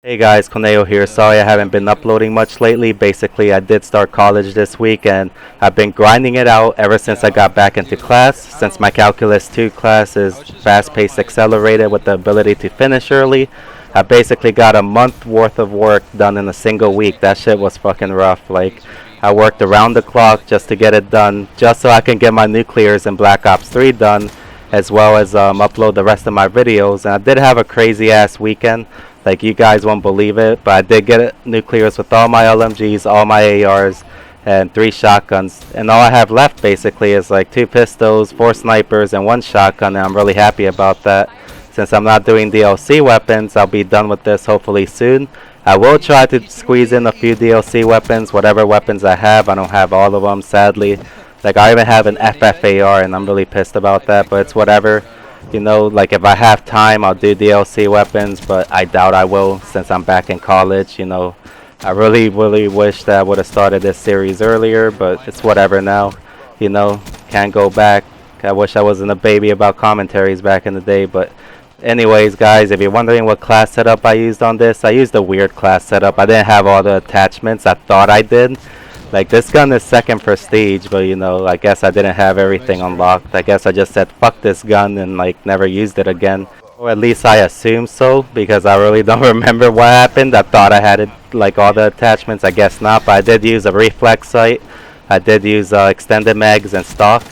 Hey guys, Conejo here. Sorry I haven't been uploading much lately. Basically, I did start college this week and I've been grinding it out ever since I got back into class. Since my Calculus 2 class is fast-paced accelerated with the ability to finish early, I basically got a month worth of work done in a single week. That shit was fucking rough. Like, I worked around the clock just to get it done, just so I can get my nuclears in Black Ops 3 done, as well as upload the rest of my videos. And I did have a crazy ass weekend. Like, you guys won't believe it, but I did get nuclears with all my LMGs, all my ARs, and 3 shotguns. And all I have left basically is like 2 pistols, 4 snipers, and 1 shotgun, and I'm really happy about that. Since I'm not doing DLC weapons, I'll be done with this hopefully soon. I will try to squeeze in a few DLC weapons, whatever weapons I have. I don't have all of them, sadly. Like, I even have an FFAR, and I'm really pissed about that, but it's whatever. You know, like, if I have time, I'll do DLC weapons, but I doubt I will since I'm back in college. You know, I really wish that I would have started this series earlier, but it's whatever now. You know, can't go back. I wish I wasn't a baby about commentaries back in the day, but anyways, guys, if you're wondering what class setup I used on this, I used a weird class setup. I didn't have all the attachments. I thought I did. Like, this gun is 2nd prestige, but you know, I guess I didn't have everything unlocked. I guess I just said fuck this gun and like never used it again. Or at least I assume so, because I really don't remember what happened. I thought I had it, like, all the attachments. I guess not, but I did use a reflex sight. I did use extended mags and stock.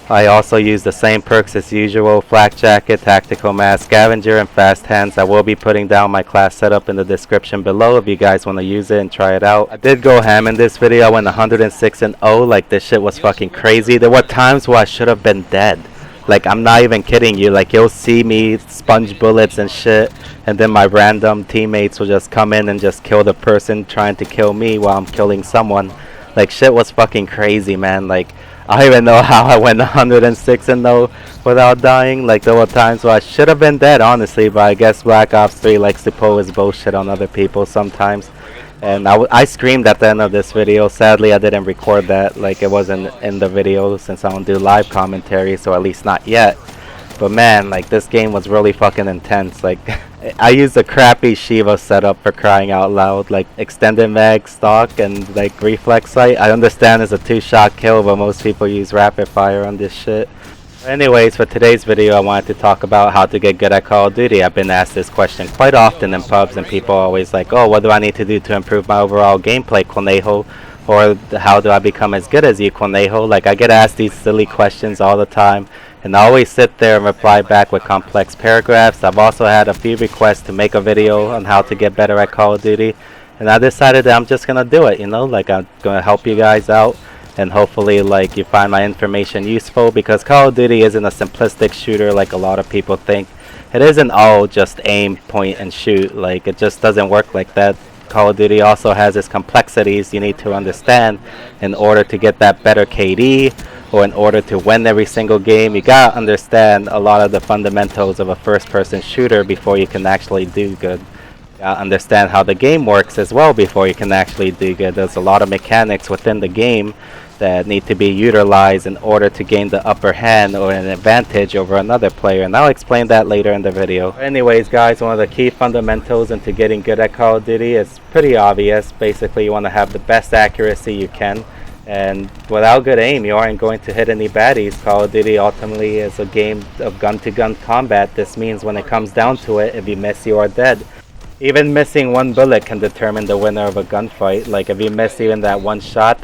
I also use the same perks as usual: flak jacket, tactical mask, scavenger, and fast hands. I will be putting down my class setup in the description below if you guys want to use it and try it out. I did go ham in this video. I went 106-0. Like, this shit was fucking crazy. There were times where I should have been dead. Like, I'm not even kidding you. Like, you'll see me sponge bullets and shit, and then my random teammates will just come in and just kill the person trying to kill me while I'm killing someone. Like, shit was fucking crazy, man. Like, I don't even know how I went 106-0 without dying. Like, there were times where I should have been dead, honestly, but I guess Black Ops 3 likes to pull his bullshit on other people sometimes. And I screamed at the end of this video. Sadly, I didn't record that. Like, it wasn't in the video since I don't do live commentary, so at least not yet. But man, like, this game was really fucking intense. Like, I used a crappy Shiva setup, for crying out loud. Like, extended mag, stock, and like reflex sight. I understand it's a 2-shot kill, but most people use rapid fire on this shit. Anyways, for today's video, I wanted to talk about how to get good at Call of Duty. I've been asked this question quite often in pubs, and people are always like, oh, what do I need to do to improve my overall gameplay, Conejo? Or how do I become as good as you, Conejo? Like, I get asked these silly questions all the time, and I always sit there and reply back with complex paragraphs. I've also had a few requests to make a video on how to get better at Call of Duty, and I decided that I'm just gonna do it, you know? Like, I'm gonna help you guys out, and hopefully, like, you find my information useful, because Call of Duty isn't a simplistic shooter like a lot of people think. It isn't all just aim, point, and shoot. Like, it just doesn't work like that. Call of Duty also has its complexities you need to understand in order to get that better KD, or in order to win every single game. You gotta understand a lot of the fundamentals of a first-person shooter before you can actually do good. You gotta understand how the game works as well before you can actually do good. There's a lot of mechanics within the game that need to be utilized in order to gain the upper hand or an advantage over another player, and I'll explain that later in the video. Anyways, guys, one of the key fundamentals into getting good at Call of Duty is pretty obvious. Basically, you want to have the best accuracy you can, and without good aim, you aren't going to hit any baddies. Call of Duty ultimately is a game of gun-to-gun combat. This means when it comes down to it, if you miss, you are dead. Even missing 1 bullet can determine the winner of a gunfight. Like, if you miss even that one shot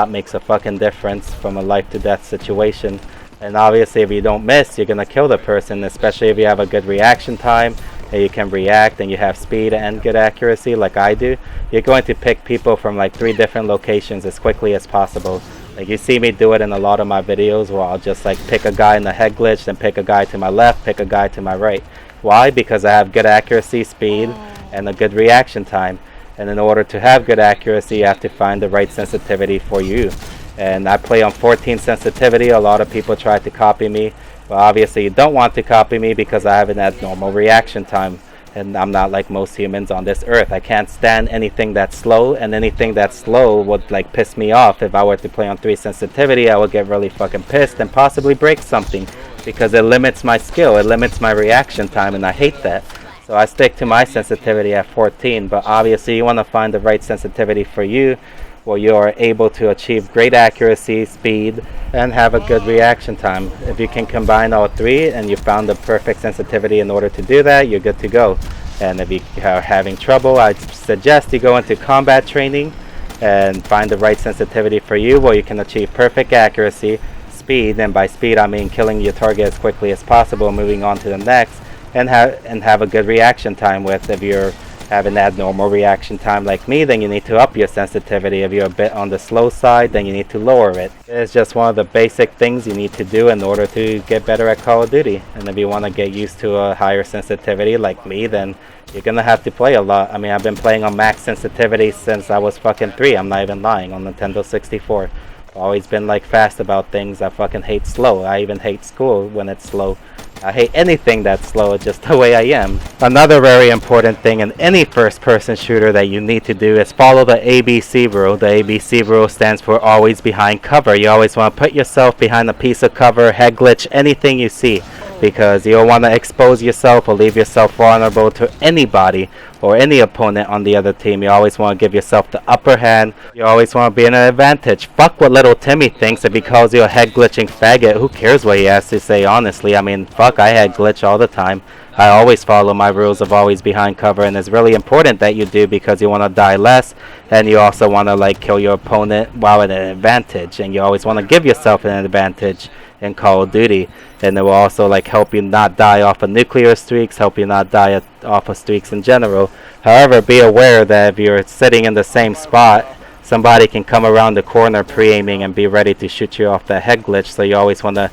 makes a fucking difference from a life-to-death situation. And obviously, if you don't miss, you're gonna kill the person, especially if you have a good reaction time, and you can react, and you have speed and good accuracy like I do. You're going to pick people from like 3 different locations as quickly as possible. Like, you see me do it in a lot of my videos where I'll just like pick a guy in the head glitch, then pick a guy to my left, pick a guy to my right. Why? Because I have good accuracy, speed, and a good reaction time. And in order to have good accuracy, you have to find the right sensitivity for you. And I play on 14 sensitivity. A lot of people try to copy me. Well, obviously you don't want to copy me because I have an abnormal reaction time. And I'm not like most humans on this earth. I can't stand anything that's slow, and anything that's slow would like piss me off. If I were to play on 3 sensitivity, I would get really fucking pissed and possibly break something, because it limits my skill, it limits my reaction time, and I hate that. So I stick to my sensitivity at 14, but obviously you want to find the right sensitivity for you, where you are able to achieve great accuracy, speed, and have a good reaction time. If you can combine all three and you found the perfect sensitivity in order to do that, you're good to go. And if you are having trouble, I'd suggest you go into combat training and find the right sensitivity for you, where you can achieve perfect accuracy, speed, and by speed I mean killing your target as quickly as possible, moving on to the next, and have a good reaction time with. If you're having that normal reaction time like me, then you need to up your sensitivity. If you're a bit on the slow side, then you need to lower it. It's just one of the basic things you need to do in order to get better at Call of Duty. And if you want to get used to a higher sensitivity like me, then you're gonna have to play a lot. I mean, I've been playing on max sensitivity since I was fucking 3. I'm not even lying, on Nintendo 64. I've always been like fast about things. I fucking hate slow. I even hate school when it's slow. I hate anything that's slow, just the way I am. Another very important thing in any first-person shooter that you need to do is follow the ABC rule. The ABC rule stands for always behind cover. You always want to put yourself behind a piece of cover, head glitch, anything you see, because you don't want to expose yourself or leave yourself vulnerable to anybody or any opponent on the other team. You always want to give yourself the upper hand. You always want to be in an advantage. Fuck what little Timmy thinks. If he calls you a head glitching faggot, who cares what he has to say, honestly? I mean, fuck, I head glitch all the time. I always follow my rules of always behind cover, and it's really important that you do, because you want to die less, and you also want to like kill your opponent while at an advantage, and you always want to give yourself an advantage in Call of Duty. And it will also like help you not die off of nuclear streaks, help you not die off of streaks in general. However, be aware that if you're sitting in the same spot, somebody can come around the corner pre-aiming and be ready to shoot you off that head glitch. So you always want to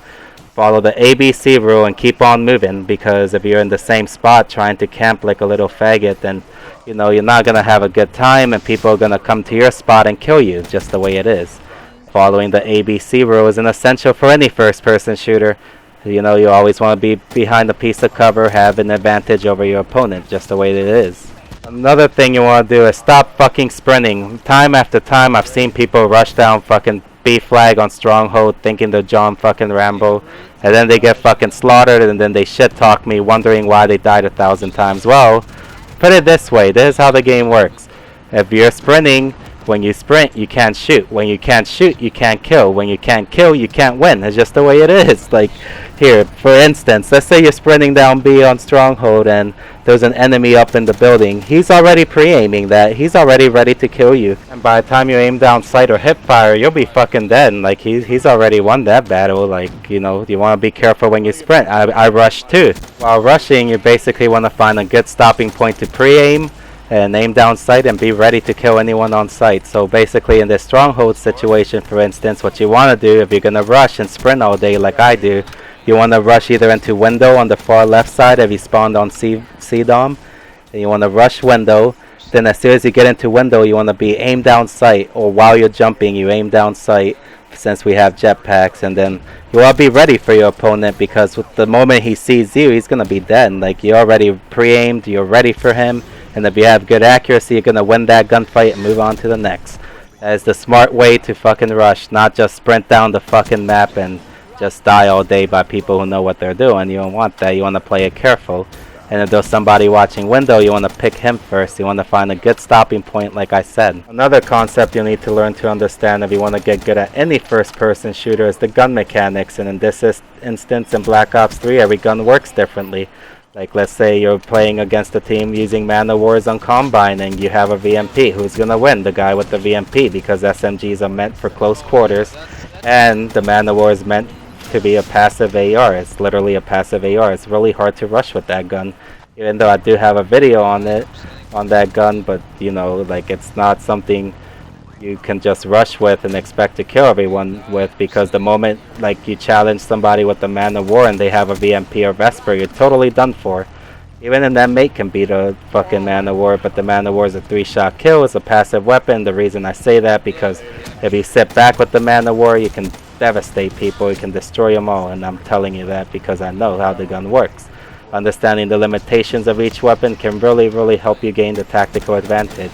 follow the ABC rule and keep on moving, because if you're in the same spot trying to camp like a little faggot, then you know you're not going to have a good time, and people are going to come to your spot and kill you, just the way it is. Following the ABC rule is an essential for any first-person shooter. You know, you always want to be behind a piece of cover, have an advantage over your opponent, just the way it is. Another thing you want to do is stop fucking sprinting. Time after time I've seen people rush down fucking B flag on Stronghold thinking they're John fucking Rambo, and then they get fucking slaughtered, and then they shit talk me wondering why they died 1,000 times. Well, put it this way, this is how the game works. If you're sprinting, when you sprint, you can't shoot. When you can't shoot, you can't kill. When you can't kill, you can't win. It's just the way it is. Like, here, for instance, let's say you're sprinting down B on Stronghold and there's an enemy up in the building. He's already pre-aiming that. He's already ready to kill you. And by the time you aim down sight or hip fire, you'll be fucking dead. Like, he's already won that battle. Like, you know, you want to be careful when you sprint. I rush too. While rushing, you basically want to find a good stopping point to pre-aim and aim down sight and be ready to kill anyone on sight. So basically in this Stronghold situation, for instance, what you want to do if you're going to rush and sprint all day like I do, you want to rush either into window on the far left side if you spawned on C-Dom, and you want to rush window. Then as soon as you get into window, you want to be aim down sight, or while you're jumping, you aim down sight, since we have jetpacks, and then you want to be ready for your opponent, because with the moment he sees you, he's going to be dead. Like, you're already pre-aimed, you're ready for him. And if you have good accuracy, you're going to win that gunfight and move on to the next. That is the smart way to fucking rush, not just sprint down the fucking map and just die all day by people who know what they're doing. You don't want that. You want to play it careful. And if there's somebody watching window, you want to pick him first. You want to find a good stopping point, like I said. Another concept you need to learn to understand if you want to get good at any first-person shooter is the gun mechanics. And in this instance, in Black Ops 3, every gun works differently. Like, let's say you're playing against a team using Man of Wars on Combine and you have a VMP. Who's going to win? The guy with the VMP, because SMGs are meant for close quarters, and the Man of War is meant to be a passive AR. It's literally a passive AR. It's really hard to rush with that gun, even though I do have a video on it, on that gun, but you know, like, it's not something you can just rush with and expect to kill everyone with, because the moment like you challenge somebody with the Man of War and they have a VMP or Vesper, you're totally done for. Even an M8 can beat a fucking Man of War, but the Man of War is a 3-shot kill. It's a passive weapon. The reason I say that, because if you sit back with the Man of War, you can devastate people, you can destroy them all, and I'm telling you that because I know how the gun works. Understanding the limitations of each weapon can really help you gain the tactical advantage,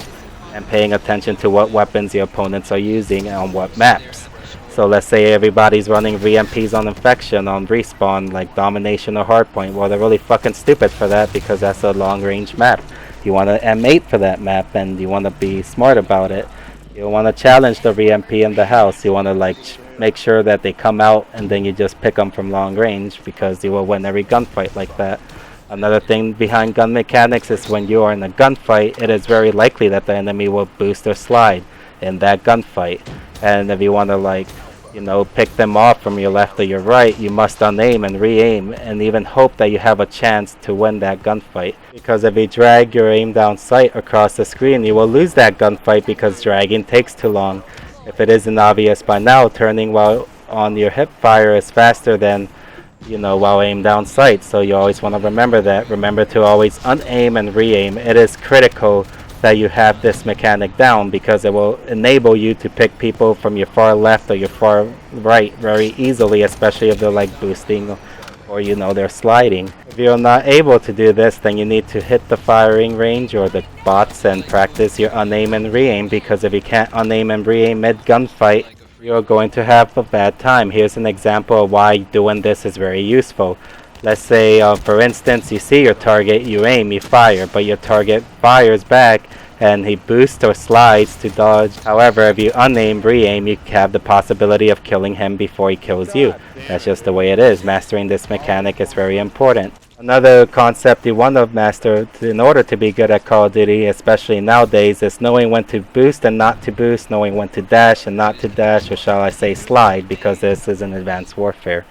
and paying attention to what weapons your opponents are using and on what maps. So let's say everybody's running VMPs on Infection, on Respawn, like Domination or Hardpoint. Well, they're really fucking stupid for that because that's a long-range map. You want to M8 for that map, and you want to be smart about it. You want to challenge the VMP in the house. You want to like make sure that they come out, and then you just pick them from long range because you will win every gunfight like that. Another thing behind gun mechanics is when you are in a gunfight, it is very likely that the enemy will boost or slide in that gunfight. And if you want to like, you know, pick them off from your left or your right, you must unaim and re-aim and even hope that you have a chance to win that gunfight. Because if you drag your aim down sight across the screen, you will lose that gunfight because dragging takes too long. If it isn't obvious by now, turning while on your hip fire is faster than, you know, while aim down sight. So you always want to remember that. Remember to always unaim and re-aim. It is critical that you have this mechanic down because it will enable you to pick people from your far left or your far right very easily, especially if they're like boosting or, you know, they're sliding. If you're not able to do this, then you need to hit the firing range or the bots and practice your unaim and re-aim, because if you can't unaim and re-aim mid gunfight, you're going to have a bad time. Here's an example of why doing this is very useful. Let's say, for instance, you see your target, you aim, you fire, but your target fires back and he boosts or slides to dodge. However, if you unaim, re-aim, you have the possibility of killing him before he kills you. That's just the way it is. Mastering this mechanic is very important. Another concept you want to master in order to be good at Call of Duty, especially nowadays, is knowing when to boost and not to boost, knowing when to dash and not to dash, or shall I say slide, because this is an advanced warfare.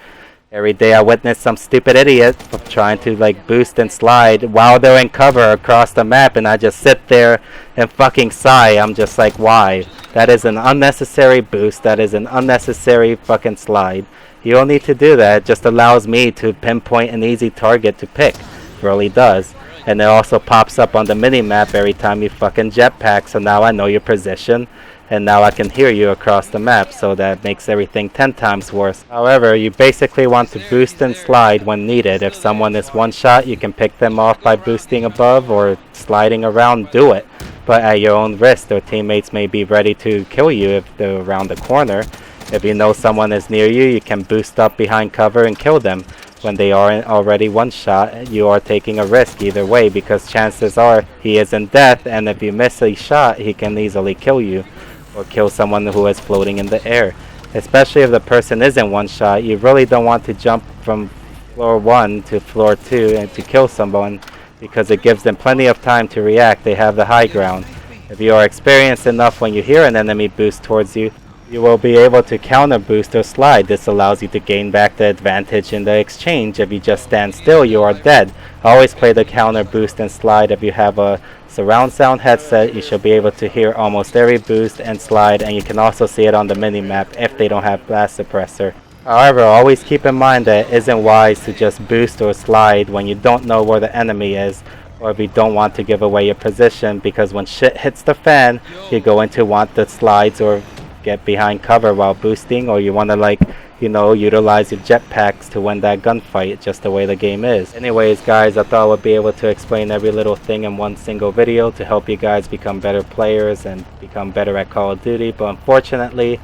Every day I witness some stupid idiot trying to like boost and slide while they're in cover across the map, and I just sit there and fucking sigh. I'm just like, why? That is an unnecessary boost. That is an unnecessary fucking slide. You don't need to do that. It just allows me to pinpoint an easy target to pick. It really does. And it also pops up on the mini-map every time you fucking jetpack, so now I know your position. And now I can hear you across the map, so that makes everything 10 times worse. However, you basically want to boost and slide when needed. If someone is one shot, you can pick them off by boosting above or sliding around, do it. But at your own risk, their teammates may be ready to kill you if they're around the corner. If you know someone is near you, you can boost up behind cover and kill them. When they are already one shot, you are taking a risk either way, because chances are he is in death, and if you miss a shot, he can easily kill you. Or kill someone who is floating in the air. Especially if the person isn't one shot, you really don't want to jump from floor 1 to floor 2 and to kill someone, because it gives them plenty of time to react. They have the high ground. If you are experienced enough, when you hear an enemy boost towards you, you will be able to counter boost or slide. This allows you to gain back the advantage in the exchange. If you just stand still, you are dead. Always play the counter boost and slide. If you have a surround sound headset, you should be able to hear almost every boost and slide, and you can also see it on the mini-map if they don't have blast suppressor. However, always keep in mind that it isn't wise to just boost or slide when you don't know where the enemy is, or if you don't want to give away your position, because when shit hits the fan, you're going to want the slides or get behind cover while boosting, or you want to like, you know, utilize your jetpacks to win that gunfight, just the way the game is. Anyways guys, I thought I would be able to explain every little thing in one single video to help you guys become better players and become better at Call of Duty, but unfortunately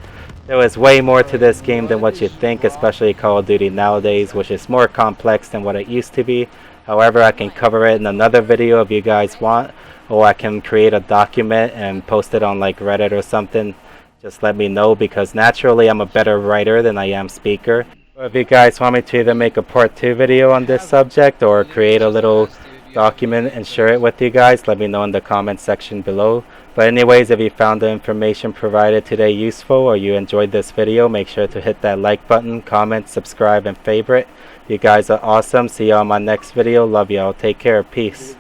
there is way more to this game than what you think, especially Call of Duty nowadays, which is more complex than what it used to be. However, I can cover it in another video if you guys want, or I can create a document and post it on like Reddit or something. Just let me know, because naturally I'm a better writer than I am speaker. So if you guys want me to either make a part 2 video on this subject or create a little document and share it with you guys, let me know in the comment section below. But anyways, if you found the information provided today useful, or you enjoyed this video, make sure to hit that like button, comment, subscribe, and favorite. You guys are awesome. See you on my next video. Love y'all. Take care. Peace.